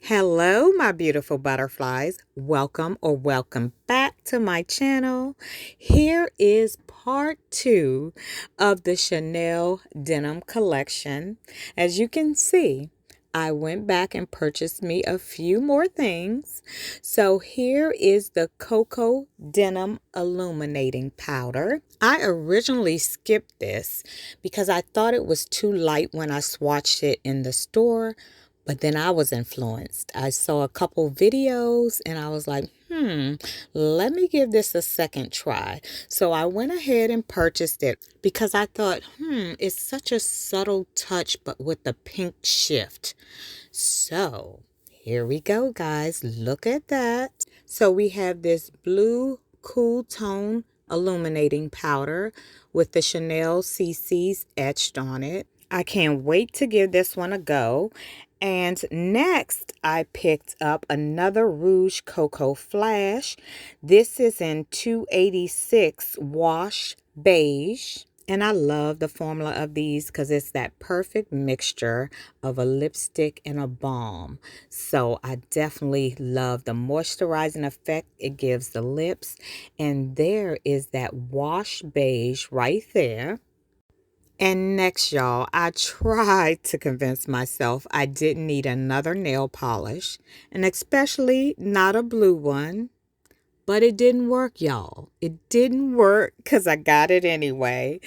Hello, my beautiful butterflies. Welcome back to my channel. Here is part 2 of the Chanel Denim Collection. As you can see, I went back and purchased me a few more things. So here is the Cocoa Denim Illuminating Powder. I originally skipped this because I thought it was too light when I swatched it in the store. But then I was influenced. I saw a couple videos and I was like, let me give this a second try. So I went ahead and purchased it because I thought, it's such a subtle touch, but with a pink shift. So here we go, guys. Look at that. So we have this blue cool tone illuminating powder with the Chanel CC's etched on it. I can't wait to give this one a go. And next, I picked up another Rouge Cocoa Flash. This is in 286 Wash Beige. And I love the formula of these because it's that perfect mixture of a lipstick and a balm. So I definitely love the moisturizing effect it gives the lips. And there is that wash beige right there. And next, y'all, I tried to convince myself I didn't need another nail polish, and especially not a blue one. But it didn't work, y'all. It didn't work because I got it anyway.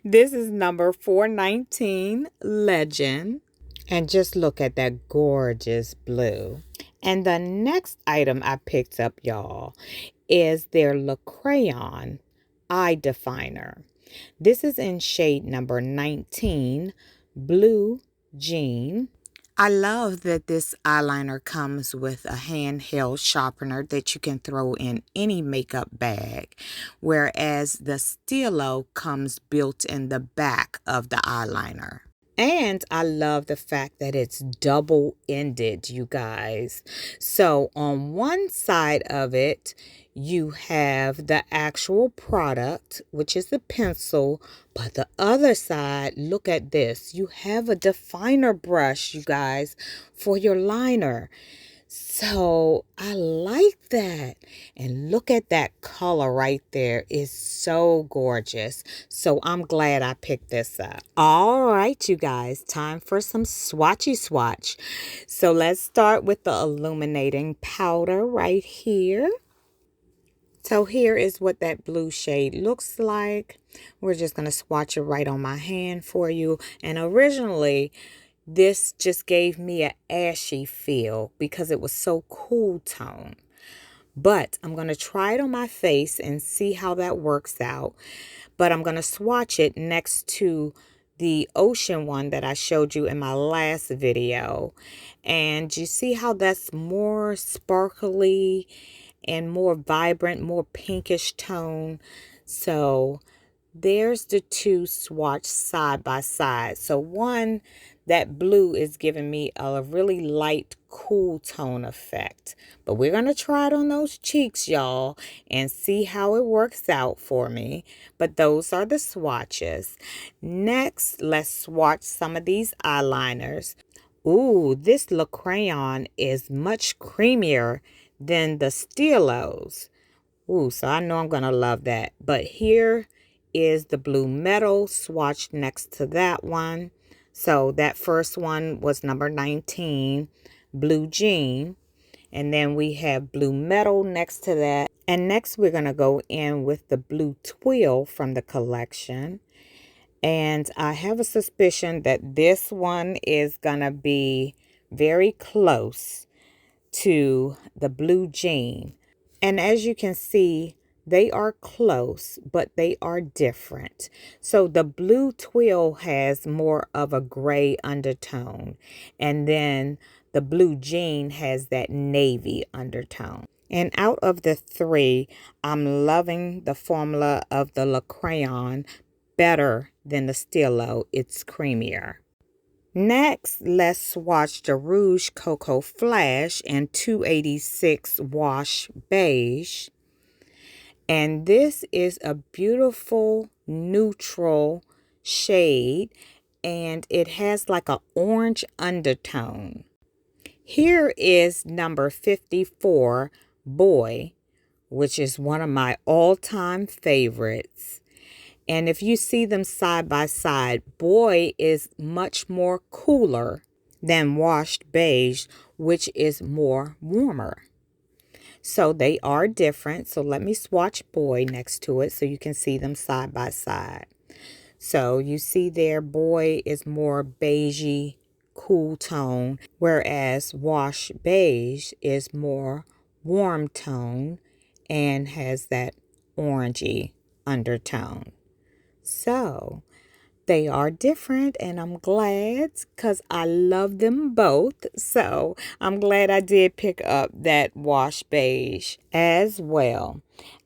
This is number 419 Legend. And just look at that gorgeous blue. And the next item I picked up, y'all, is their Le Crayon Eye Definer. This is in shade number 19, Blue Jean. I love that this eyeliner comes with a handheld sharpener that you can throw in any makeup bag, whereas the Stilo comes built in the back of the eyeliner. And I love the fact that it's double-ended, you guys. So on one side of it, you have the actual product, which is the pencil. But the other side, look at this. You have a definer brush, you guys, for your liner. So I like that. And look at that color right there. It's so gorgeous. So I'm glad I picked this up. All right, you guys, time for some swatchy swatch. So let's start with the illuminating powder right here. So here is what that blue shade looks like. We're just going to swatch it right on my hand for you. And originally, this just gave me an ashy feel because it was so cool tone. But I'm going to try it on my face and see how that works out. But I'm going to swatch it next to the ocean one that I showed you in my last video. And you see how that's more sparkly and more vibrant, more pinkish tone. So there's the two swatched side by side. So one, that blue is giving me a really light, cool tone effect. But we're going to try it on those cheeks, y'all, and see how it works out for me. But those are the swatches. Next, let's swatch some of these eyeliners. Ooh, this Le Crayon is much creamier than the Stilos. Ooh, so I know I'm going to love that. But here is the blue metal swatched next to that one. So that first one was number 19, Blue Jean. And then we have blue metal next to that. And next we're going to go in with the blue twill from the collection. And I have a suspicion that this one is going to be very close to the blue jean. And as you can see, they are close, but they are different. So the blue twill has more of a gray undertone. And then the blue jean has that navy undertone. And out of the three, I'm loving the formula of the Le Crayon better than the Stilo. It's creamier. Next, let's swatch the Rouge Cocoa Flash in 286 Wash Beige. And this is a beautiful neutral shade, and it has like an orange undertone. Here is number 54, Boy, which is one of my all-time favorites. And if you see them side by side, Boy is much more cooler than Washed Beige, which is more warmer. So they are different. So let me swatch Boy next to it so you can see them side by side. So you see there, Boy is more beigey, cool tone, whereas Wash Beige is more warm tone and has that orangey undertone. So they are different, and I'm glad because I love them both. So I'm glad I did pick up that Wash Beige as well.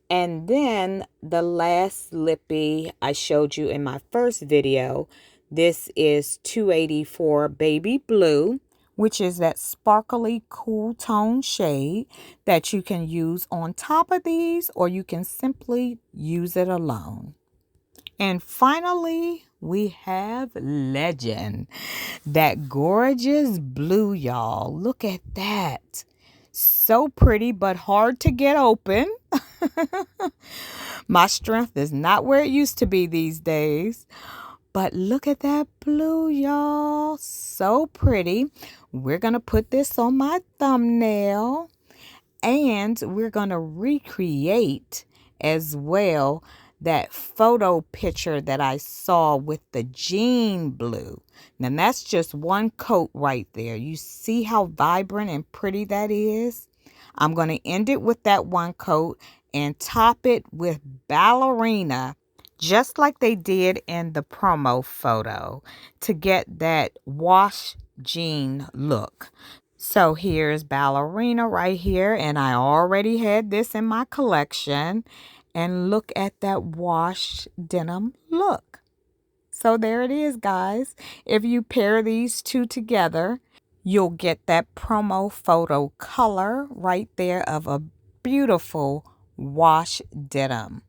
And then the last lippy I showed you in my first video, this is 284 Baby Blue, which is that sparkly cool tone shade that you can use on top of these, or you can simply use it alone. And finally, we have Legend, that gorgeous blue, y'all. Look at that. So pretty, but hard to get open. My strength is not where it used to be these days. But look at that blue, y'all. So pretty. We're going to put this on my thumbnail. And we're going to recreate as well that photo picture that I saw with the jean blue. Now that's just one coat right there. You see how vibrant and pretty that is? I'm going to end it with that one coat and top it with ballerina, just like they did in the promo photo, to get that wash jean look. So here's ballerina right here, and I already had this in my collection. And look at that washed denim look. So there it is, guys. If you pair these two together, you'll get that promo photo color right there of a beautiful wash denim.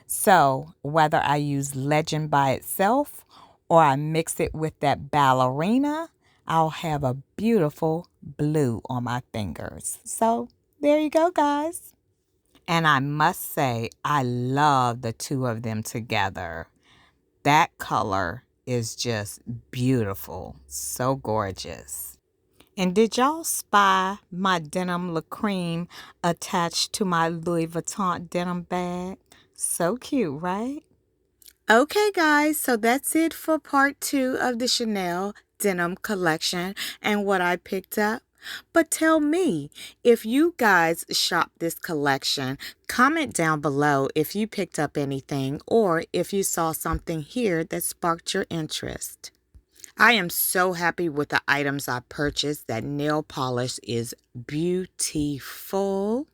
So whether I use Legend by itself or I mix it with that ballerina, I'll have a beautiful blue on my fingers. So there you go, guys. And I must say, I love the two of them together. That color is just beautiful. So gorgeous. And did y'all spy my denim lacreme attached to my Louis Vuitton denim bag? So cute, right? Okay, guys, so that's it for part 2 of the Chanel Denim Collection and what I picked up. But tell me, if you guys shop this collection, comment down below if you picked up anything or if you saw something here that sparked your interest. I am so happy with the items I purchased. That nail polish is beautiful.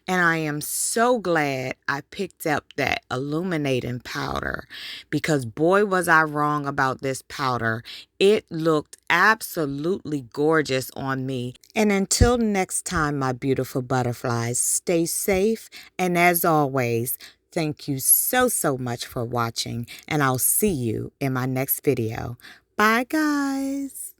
And I am so glad I picked up that illuminating powder, because boy was I wrong about this powder. It looked absolutely gorgeous on me. And until next time, my beautiful butterflies, stay safe. And as always, thank you so much for watching. And I'll see you in my next video. Bye, guys.